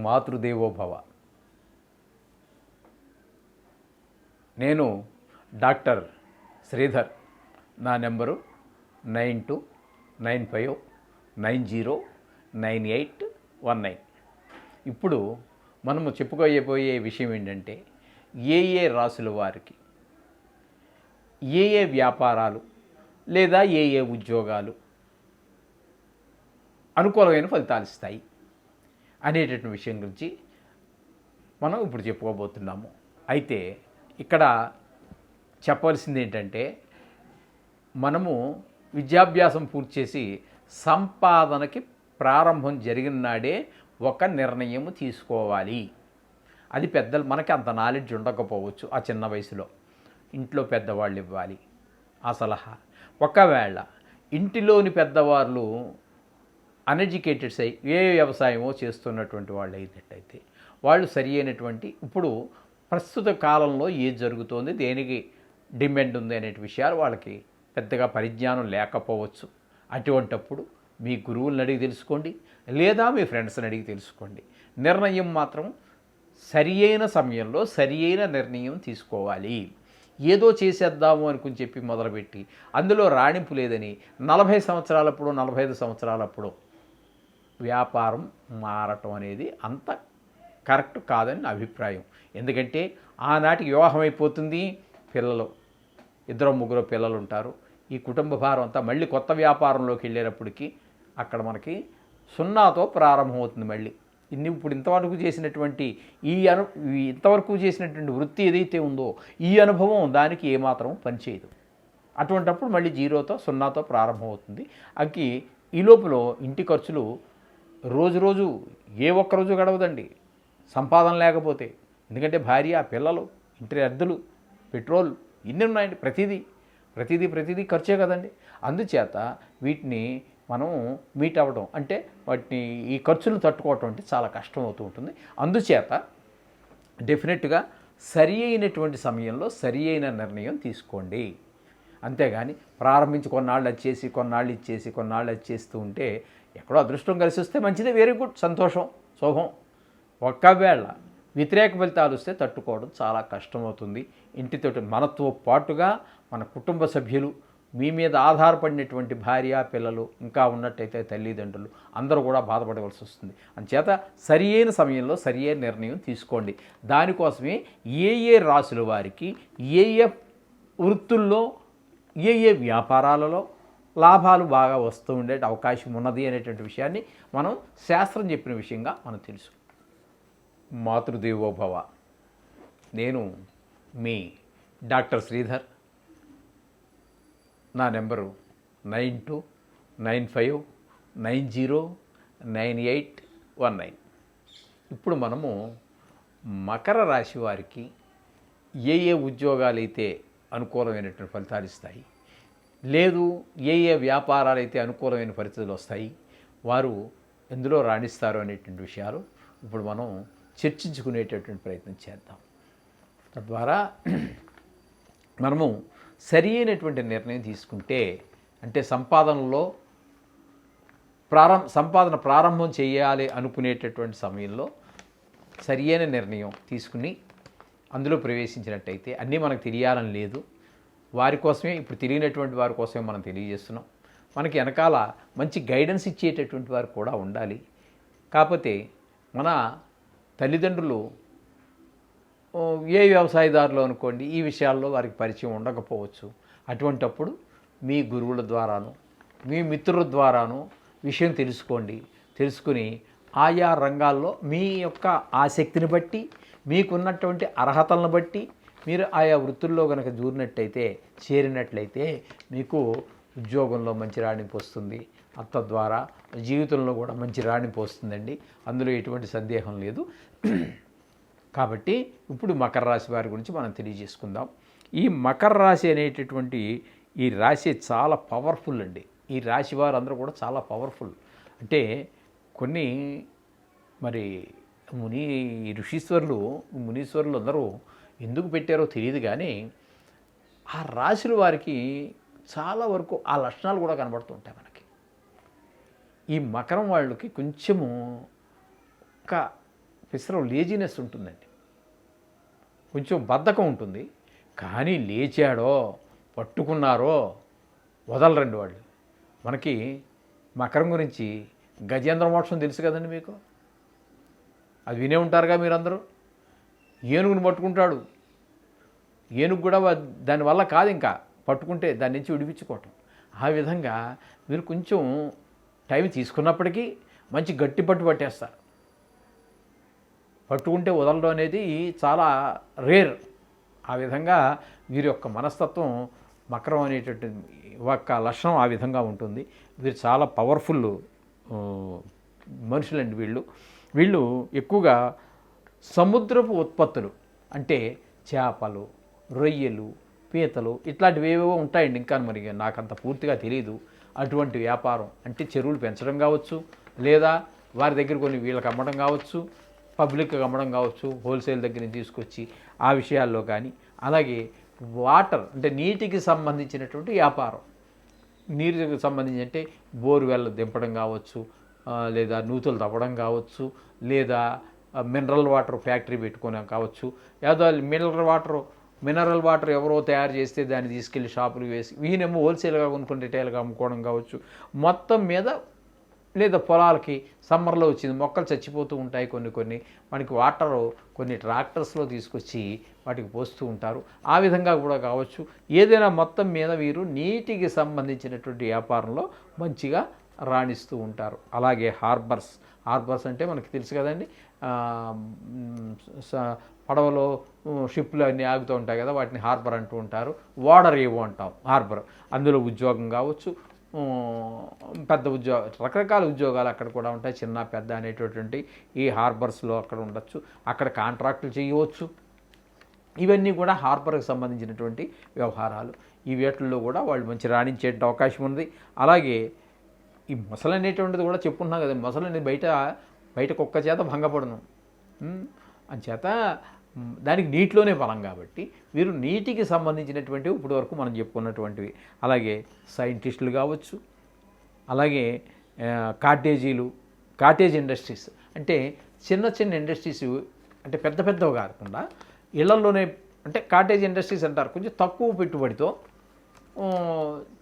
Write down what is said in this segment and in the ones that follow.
మాతృదేవోభవ. నేను డాక్టర్ శ్రీధర్. నా నెంబరు 9295909819. ఇప్పుడు మనము చెప్పుకోబోయే విషయం ఏంటంటే, ఏ రాశుల వారికి ఏ వ్యాపారాలు లేదా ఏ ఉద్యోగాలు అనుకూలమైన ఫలితాలు ఇస్తాయి అనేటటువంటి విషయం గురించి మనం ఇప్పుడు చెప్పుకోబోతున్నాము. అయితే ఇక్కడ చెప్పవలసింది ఏంటంటే, మనము విద్యాభ్యాసం పూర్తి చేసి సంపాదనకి ప్రారంభం జరిగిన నాడే ఒక నిర్ణయం తీసుకోవాలి. అది పెద్దలు మనకి అంత నాలెడ్జ్ ఉండకపోవచ్చు. ఆ చిన్న వయసులో ఇంట్లో పెద్దవాళ్ళు ఇవ్వాలి ఆ సలహా. ఒకవేళ ఇంటిలోని పెద్దవాళ్ళు అన్ఎడ్యుకేటెడ్స్ అయి ఏ వ్యవసాయమో చేస్తున్నటువంటి వాళ్ళు అయినట్టయితే వాళ్ళు సరి అయినటువంటి ఇప్పుడు ప్రస్తుత కాలంలో ఏది జరుగుతోంది, దేనికి డిమాండ్ ఉంది అనే విషయాలు వాళ్ళకి పెద్దగా పరిజ్ఞానం లేకపోవచ్చు. అటువంటప్పుడు మీ గురువులను అడిగి తెలుసుకోండి, లేదా మీ ఫ్రెండ్స్ని అడిగి తెలుసుకోండి. నిర్ణయం మాత్రం సరి అయిన సమయంలో సరి అయిన నిర్ణయం తీసుకోవాలి. ఏదో చేసేద్దాము అనుకుని చెప్పి మొదలుపెట్టి అందులో రాణింపు లేదని 40 సంవత్సరాలప్పుడు 45 సంవత్సరాలప్పుడు వ్యాపారం మారటం అనేది అంత కరెక్ట్ కాదని నా అభిప్రాయం. ఎందుకంటే ఆనాటికి వివాహం అయిపోతుంది, పిల్లలు 2-3 పిల్లలు ఉంటారు. ఈ కుటుంబ భారం అంతా మళ్ళీ కొత్త వ్యాపారంలోకి వెళ్ళేటప్పటికి అక్కడ మనకి 0తో ప్రారంభమవుతుంది. మళ్ళీ ఇప్పుడు ఇంతవరకు చేసినటువంటి ఇంతవరకు చేసినటువంటి వృత్తి ఏదైతే ఉందో ఈ అనుభవం దానికి ఏమాత్రం పనిచేయదు. అటువంటప్పుడు మళ్ళీ 0తో ప్రారంభమవుతుంది. అకి ఈ లోపల ఇంటి ఖర్చులు రోజు ఏ ఒక్కరోజు గడవదండి సంపాదన లేకపోతే. ఎందుకంటే భార్య, పిల్లలు, ఇంటి అద్దెలు, పెట్రోల్ ఇన్ని ఉన్నాయండి. ప్రతిదీ ఖర్చే కదండి. అందుచేత వీటిని మనం మీట్ అవ్వడం అంటే వాటిని ఈ ఖర్చులను తట్టుకోవటం అంటే చాలా కష్టం అవుతూ ఉంటుంది. అందుచేత డెఫినెట్గా సరి అయినటువంటి సమయంలో సరి అయిన నిర్ణయం తీసుకోండి. అంతేగాని ప్రారంభించి కొన్నాళ్ళు వచ్చేసి కొన్నాళ్ళు వచ్చేస్తూ ఉంటే ఎక్కడో అదృష్టం కలిసి వస్తే మంచిదే, వెరీ గుడ్, సంతోషం, శోభం. ఒకవేళ వ్యతిరేక ఫలితాలు వస్తే తట్టుకోవడం చాలా కష్టమవుతుంది. ఇంటితోటి మనతో పాటుగా మన కుటుంబ సభ్యులు, మీ మీద ఆధారపడినటువంటి భార్య, పిల్లలు, ఇంకా ఉన్నట్టయితే తల్లిదండ్రులు అందరూ కూడా బాధపడవలసి వస్తుంది. అందుచేత సరి అయిన సమయంలో సరి అయిన నిర్ణయం తీసుకోండి. దానికోసమే ఏ రాశుల వారికి ఏ వృత్తుల్లో ఏ వ్యాపారాలలో లాభాలు బాగా వస్తూ ఉండే అవకాశం ఉన్నది అనేటువంటి విషయాన్ని మనం శాస్త్రం చెప్పిన విషయంగా మనం తెలుసు. మాతృదేవోభవ. నేను మీ డాక్టర్ శ్రీధర్. నా నెంబరు 9295909819. ఇప్పుడు మనము మకర రాశి వారికి ఏ ఉద్యోగాలు అయితే అనుకూలమైనటువంటి ఫలితాలు ఇస్తాయి, లేదు ఏ వ్యాపారాలు అయితే అనుకూలమైన పరిస్థితులు వస్తాయి, వారు ఎందులో రాణిస్తారు అనేటువంటి విషయాలు ఇప్పుడు మనం చర్చించుకునేటటువంటి ప్రయత్నం చేద్దాం. తద్వారా మనము సరి అయినటువంటి నిర్ణయం తీసుకుంటే, అంటే సంపాదనలో సంపాదన ప్రారంభం చేయాలి అనుకునేటటువంటి సమయంలో సరి అయిన నిర్ణయం తీసుకుని అందులో ప్రవేశించినట్టయితే, అన్నీ మనకు తెలియాలని లేదు, వారి కోసమే ఇప్పుడు తెలియనటువంటి వారి కోసమే మనం తెలియజేస్తున్నాం. మనకి వెనకాల మంచి గైడెన్స్ ఇచ్చేటటువంటి వారు కూడా ఉండాలి. కాకపోతే మన తల్లిదండ్రులు ఏ వ్యవసాయదారులు అనుకోండి, ఈ విషయాల్లో వారికి పరిచయం ఉండకపోవచ్చు. అటువంటప్పుడు మీ గురువుల ద్వారాను మీ మిత్రుల ద్వారాను విషయం తెలుసుకుని ఆయా రంగాల్లో మీ యొక్క ఆసక్తిని బట్టి, మీకున్నటువంటి అర్హతలను బట్టి మీరు ఆయా వృత్తుల్లో కనుక చేరినట్లయితే మీకు ఉద్యోగంలో మంచి రాణింపు వస్తుంది. తద్వారా జీవితంలో కూడా మంచి రాణింపు వస్తుందండి. అందులో ఎటువంటి సందేహం లేదు. కాబట్టి ఇప్పుడు మకర రాశి వారి గురించి మనం తెలియజేసుకుందాం. ఈ మకర రాశి అనేటటువంటి ఈ రాశి చాలా పవర్ఫుల్ అండి. ఈ రాశి వారు అందరూ కూడా చాలా పవర్ఫుల్. అంటే కొన్ని మరి మునీశ్వరులు అందరూ ఎందుకు పెట్టారో తెలియదు, కానీ ఆ రాశుల వారికి చాలా వరకు ఆ లక్షణాలు కూడా కనబడుతూ ఉంటాయి మనకి. ఈ మకరం వాళ్ళకి కొంచెము ఒక ఫిజికల్ లేజినెస్ ఉంటుందండి, కొంచెం బద్ధకం ఉంటుంది. కానీ లేచాడో పట్టుకున్నారో వదలరండి వాళ్ళు. మనకి మకరం గురించి గజేంద్ర మోక్షం తెలుసు కదండి మీకు, అది వినే ఉంటారుగా మీరందరూ. ఏనుగుని పట్టుకుంటాడు, ఏనుగు కూడా దానివల్ల కాదు, ఇంకా పట్టుకుంటే దాని నుంచి విడిపించుకోవటం. ఆ విధంగా మీరు కొంచెం టైం తీసుకున్నప్పటికీ మంచి గట్టి పట్టేస్తారు. పట్టుకుంటే వదలడం అనేది చాలా రేర్. ఆ విధంగా వీరి యొక్క మనస్తత్వం మకరం అనేటటువంటి ఒక లక్షణం ఆ విధంగా ఉంటుంది. వీరు చాలా పవర్ఫుల్ మనుషులండి. వీళ్ళు ఎక్కువగా సముద్రపు ఉత్పత్తులు అంటే చేపలు, రొయ్యలు, పీతలు ఇట్లాంటివి ఏవేవో ఉంటాయండి. ఇంకా మరి నాకంత పూర్తిగా తెలియదు. అటువంటి వ్యాపారం అంటే చెరువులు పెంచడం కావచ్చు, లేదా వారి దగ్గర కొన్ని వీళ్ళకి అమ్మడం కావచ్చు, పబ్లిక్కి అమ్మడం కావచ్చు, హోల్సేల్ దగ్గర నుంచి తీసుకొచ్చి ఆ విషయాల్లో కానీ, అలాగే వాటర్ అంటే నీటికి సంబంధించినటువంటి వ్యాపారం, నీరుకి సంబంధించి అంటే బోర్వెల్ దింపడం కావచ్చు, లేదా నూతులు తవ్వడం కావచ్చు, లేదా మినరల్ వాటర్ ఫ్యాక్టరీ పెట్టుకోవడం కావచ్చు, ఏదో మినరల్ వాటర్ ఎవరో తయారు చేస్తే దాన్ని తీసుకెళ్ళి షాపులు వేసి ఈయనేమో హోల్సేల్గా కొనుక్కొని రిటైల్గా అమ్ముకోవడం కావచ్చు. మొత్తం మీద లేదా పొలాలకి సమ్మర్లో వచ్చింది మొక్కలు చచ్చిపోతూ ఉంటాయి, కొన్ని మనకి వాటర్ కొన్ని ట్రాక్టర్స్లో తీసుకొచ్చి వాటికి పోస్తూ ఉంటారు. ఆ విధంగా కూడా కావచ్చు. ఏదైనా మొత్తం మీద వీరు నీటికి సంబంధించినటువంటి వ్యాపారంలో మంచిగా రాణిస్తూ ఉంటారు. అలాగే హార్బర్స్ అంటే మనకి తెలుసు కదండి, పడవలో షిప్లు అన్నీ ఆగుతూ ఉంటాయి కదా, వాటిని హార్బర్ అంటూ ఉంటారు. వాడర్ ఏవో అంటాం హార్బర్. అందులో ఉద్యోగం కావచ్చు, పెద్ద రకరకాల ఉద్యోగాలు అక్కడ కూడా ఉంటాయి, చిన్న పెద్ద అనేటటువంటి ఈ హార్బర్స్లో అక్కడ ఉండొచ్చు. అక్కడ కాంట్రాక్టులు చేయవచ్చు. ఇవన్నీ కూడా హార్బర్కి సంబంధించినటువంటి వ్యవహారాలు. ఈ వేటల్లో కూడా వాళ్ళు మంచి రాణించే అవకాశం ఉంది. అలాగే ఈ మొసలు అనేటువంటిది కూడా చెప్పుకున్నాం కదా, మొసలు అనేది బయట కుక్క చేత భంగపడను, అంచేత దానికి నీటిలోనే బలం కాబట్టి వీరు నీటికి సంబంధించినటువంటివి ఇప్పుడు వరకు మనం చెప్పుకున్నటువంటివి. అలాగే సైంటిస్టులు కావచ్చు, అలాగే కాటేజ్ ఇండస్ట్రీస్ అంటే చిన్న ఇండస్ట్రీస్, అంటే పెద్దవి కాకుండా ఇళ్లలోనే, అంటే కాటేజ్ ఇండస్ట్రీస్ అంటారు, కొంచెం తక్కువ పెట్టుబడితో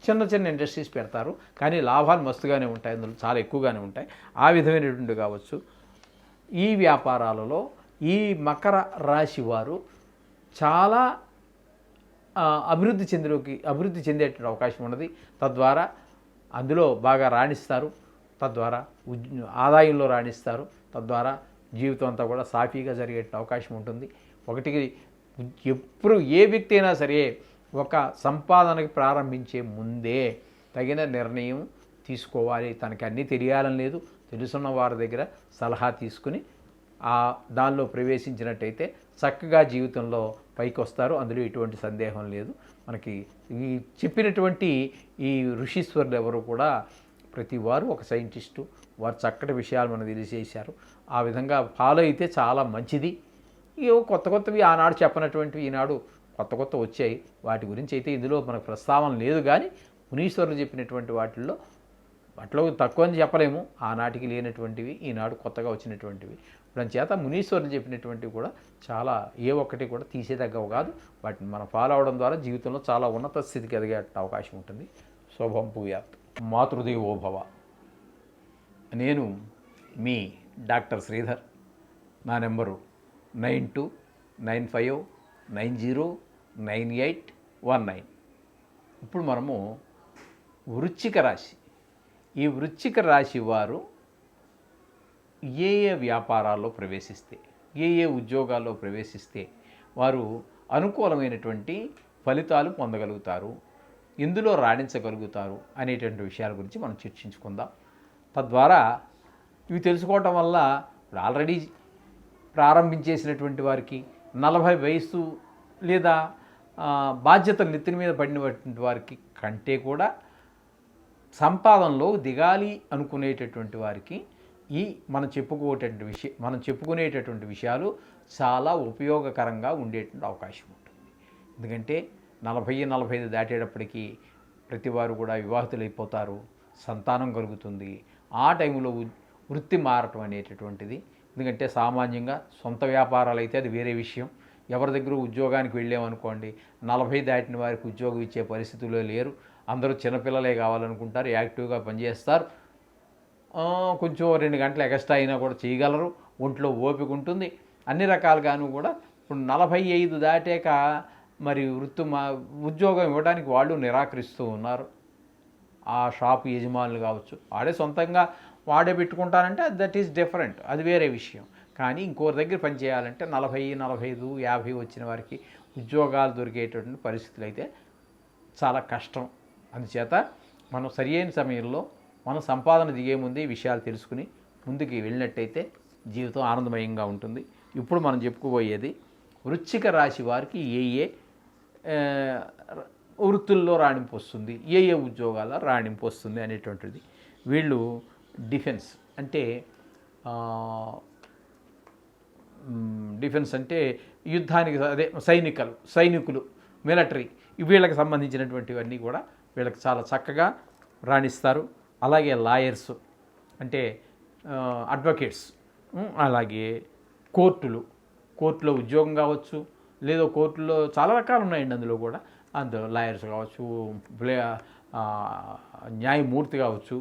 చిన్న ఇండస్ట్రీస్ పెడతారు, కానీ లాభాలు మస్తుగానే ఉంటాయి, అందులో చాలా ఎక్కువగానే ఉంటాయి. ఆ విధమైనటువంటి కావచ్చు. ఈ వ్యాపారాలలో ఈ మకర రాశి వారు చాలా అభివృద్ధి చెందేటువంటి అవకాశం ఉన్నది. తద్వారా అందులో బాగా రాణిస్తారు, తద్వారా ఆదాయంలో రాణిస్తారు, తద్వారా జీవితం అంతా కూడా సాఫీగా జరిగే అవకాశం ఉంటుంది. ఒకటికి ఎప్పుడు ఏ వ్యక్తి అయినా సరే ఒక సంపాదనకి ప్రారంభించే ముందే తగిన నిర్ణయం తీసుకోవాలి. తనకి అన్నీ తెలియాలని లేదు, తెలుసున్న వారి దగ్గర సలహా తీసుకుని దానిలో ప్రవేశించినట్టయితే చక్కగా జీవితంలో పైకి వస్తారు. అందులో ఎటువంటి సందేహం లేదు. మనకి ఈ చెప్పినటువంటి ఈ ఋషీశ్వరులు ఎవరు కూడా ప్రతి వారు ఒక సైంటిస్టు, వారు చక్కటి విషయాలు మనకు తెలియజేశారు. ఆ విధంగా ఫాలో అయితే చాలా మంచిది. ఏవో కొత్తవి ఆనాడు చెప్పనటువంటివి ఈనాడు కొత్త వచ్చాయి. వాటి గురించి అయితే ఇందులో మనకు ప్రస్తావన లేదు, కానీ మునీశ్వరులు చెప్పినటువంటి వాటిల్లో తక్కువ అని చెప్పలేము. ఆనాటికి లేనటువంటివి ఈనాడు కొత్తగా వచ్చినటువంటివి. చేత మునీశ్వరులు చెప్పినటువంటివి కూడా చాలా ఏ ఒక్కటి కూడా తీసేదగ్గవు కాదు. వాటిని మనం ఫాలో అవడం ద్వారా జీవితంలో చాలా ఉన్నత స్థితికి ఎదిగే అవకాశం ఉంటుంది. శుభం భూయాత్. మాతృదేవోభవ. నేను మీ డాక్టర్ శ్రీధర్. నా నెంబరు 9295909819. ఇప్పుడు మనము వృశ్చిక రాశి. ఈ వృశ్చిక రాశి వారు ఏ వ్యాపారాల్లో ప్రవేశిస్తే, ఏ ఉద్యోగాల్లో ప్రవేశిస్తే వారు అనుకూలమైనటువంటి ఫలితాలు పొందగలుగుతారు, ఇందులో రాణించగలుగుతారు అనేటువంటి విషయాల గురించి మనం చర్చించుకుందాం. తద్వారా ఇవి తెలుసుకోవటం వల్ల ఇప్పుడు ఆల్రెడీ ప్రారంభించేసినటువంటి వారికి, 40 వయసు లేదా బాధ్యతలు నెత్తిన మీద పడినటువంటి వారికి కంటే కూడా సంపాదనలో దిగాలి అనుకునేటటువంటి వారికి ఈ మనం చెప్పుకునేటటువంటి విషయాలు చాలా ఉపయోగకరంగా ఉండేటువంటి అవకాశం ఉంటుంది. ఎందుకంటే 40-45 దాటేటప్పటికీ ప్రతి వారు కూడా వివాహితులైపోతారు, సంతానం కలుగుతుంది. ఆ టైంలో వృత్తి మారటం అనేటటువంటిది ఎందుకంటే సామాన్యంగా సొంత వ్యాపారాలు అయితే అది వేరే విషయం. ఎవరి దగ్గర ఉద్యోగానికి వెళ్ళామనుకోండి, 40 దాటిన వారికి ఉద్యోగం ఇచ్చే పరిస్థితుల్లో లేరు. అందరూ చిన్నపిల్లలే కావాలనుకుంటారు, యాక్టివ్గా పనిచేస్తారు. కొంచెం 2 గంటలు ఎక్స్ట్రా అయినా కూడా చేయగలరు, ఒంట్లో ఓపిక ఉంటుంది. అన్ని రకాలుగాను కూడా ఇప్పుడు 45 దాటాక మరి ఉద్యోగం ఇవ్వడానికి వాళ్ళు నిరాకరిస్తూ ఉన్నారు. ఆ షాపు యజమానులు కావచ్చు, వాడే సొంతంగా వాడే పెట్టుకుంటానంటే దట్ ఈస్ డిఫరెంట్, అది వేరే విషయం. కానీ ఇంకోరి దగ్గర పనిచేయాలంటే 40, 45, 50 వచ్చిన వారికి ఉద్యోగాలు దొరికేటటువంటి పరిస్థితులు అయితే చాలా కష్టం. అందుచేత మనం సరియైన సమయంలో మనం సంపాదన దిగే ముందే ఈ విషయాలు తెలుసుకుని ముందుకు వెళ్ళినట్టయితే జీవితం ఆనందమయంగా ఉంటుంది. ఇప్పుడు మనం చెప్పుకోబోయేది వృశ్చిక రాశి వారికి ఏ వృత్తుల్లో రాణింపు వస్తుంది, ఏ ఉద్యోగాల రాణింపు వస్తుంది అనేటువంటిది. వీళ్ళు డిఫెన్స్ అంటే యుద్ధానికి అదే సైనికులు మిలిటరీ, వీళ్ళకి సంబంధించినటువంటివన్నీ కూడా వీళ్ళకి చాలా చక్కగా రాణిస్తారు. అలాగే లాయర్స్ అంటే అడ్వకేట్స్, అలాగే కోర్టులో ఉద్యోగం కావచ్చు, లేదా కోర్టులో చాలా రకాలు ఉన్నాయండి. అందులో లాయర్స్ కావచ్చు, న్యాయమూర్తి కావచ్చు,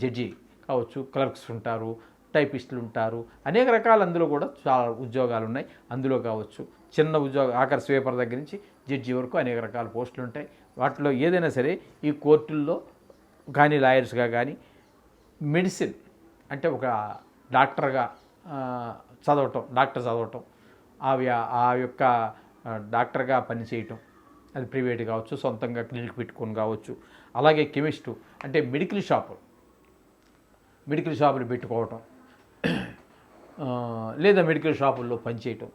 జడ్జి కావచ్చు, క్లర్క్స్ ఉంటారు, టైపిస్టులు ఉంటారు, అనేక రకాలు అందులో కూడా చాలా ఉద్యోగాలు ఉన్నాయి. అందులో కావచ్చు చిన్న ఉద్యోగం ఆఖరి స్వీపర్ దగ్గర నుంచి జడ్జి వరకు అనేక రకాల పోస్టులు ఉంటాయి. వాటిలో ఏదైనా సరే ఈ కోర్టుల్లో కానీ లాయర్స్గా కానీ మెడిసిన్ అంటే ఒక డాక్టర్ చదవటం ఆ యొక్క డాక్టర్గా పనిచేయటం, అది ప్రైవేట్ కావచ్చు, సొంతంగా క్లినిక్ పెట్టుకొని కావచ్చు. అలాగే కెమిస్టు అంటే మెడికల్ షాపులు పెట్టుకోవటం, లేదా మెడికల్ షాపుల్లో పనిచేయటం.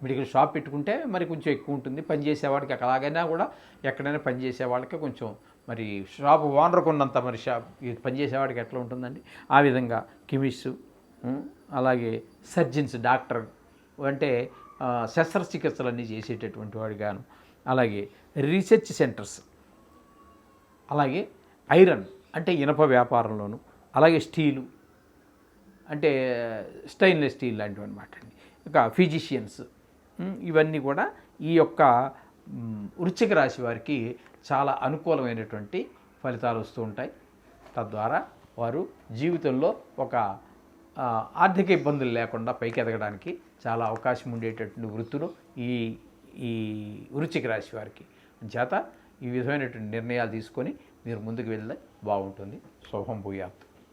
మెడికల్ షాప్ పెట్టుకుంటే మరి కొంచెం ఎక్కువ ఉంటుంది పనిచేసేవాడికి. అలాగైనా కూడా ఎక్కడైనా పనిచేసే వాళ్ళకి కొంచెం మరి షాపు ఓనర్కు ఉన్నంత మరి పనిచేసేవాడికి ఎట్లా ఉంటుందండి. ఆ విధంగా కెమిస్టు, అలాగే సర్జన్స్ డాక్టర్ అంటే శస్త్రచికిత్సలన్నీ చేసేటటువంటి వాడిగాను, అలాగే రీసెర్చ్ సెంటర్స్, అలాగే ఐరన్ అంటే ఇనప వ్యాపారంలోను, అలాగే స్టీలు అంటే స్టెయిన్లెస్ స్టీల్ లాంటివి అనమాట అండి. ఇక ఫిజిషియన్స్, ఇవన్నీ కూడా ఈ యొక్క వృశ్చిక రాశి వారికి చాలా అనుకూలమైనటువంటి ఫలితాలు వస్తూ ఉంటాయి. తద్వారా వారు జీవితంలో ఒక ఆర్థిక ఇబ్బందులు లేకుండా పైకి ఎదగడానికి చాలా అవకాశం ఉండేటటువంటి వృత్తులు ఈ వృశ్చిక రాశి వారికి. చేత ఈ విధమైనటువంటి నిర్ణయాలు తీసుకొని మీరు ముందుకు వెళ్తే బాగుంటుంది. శుభం భూయాత్.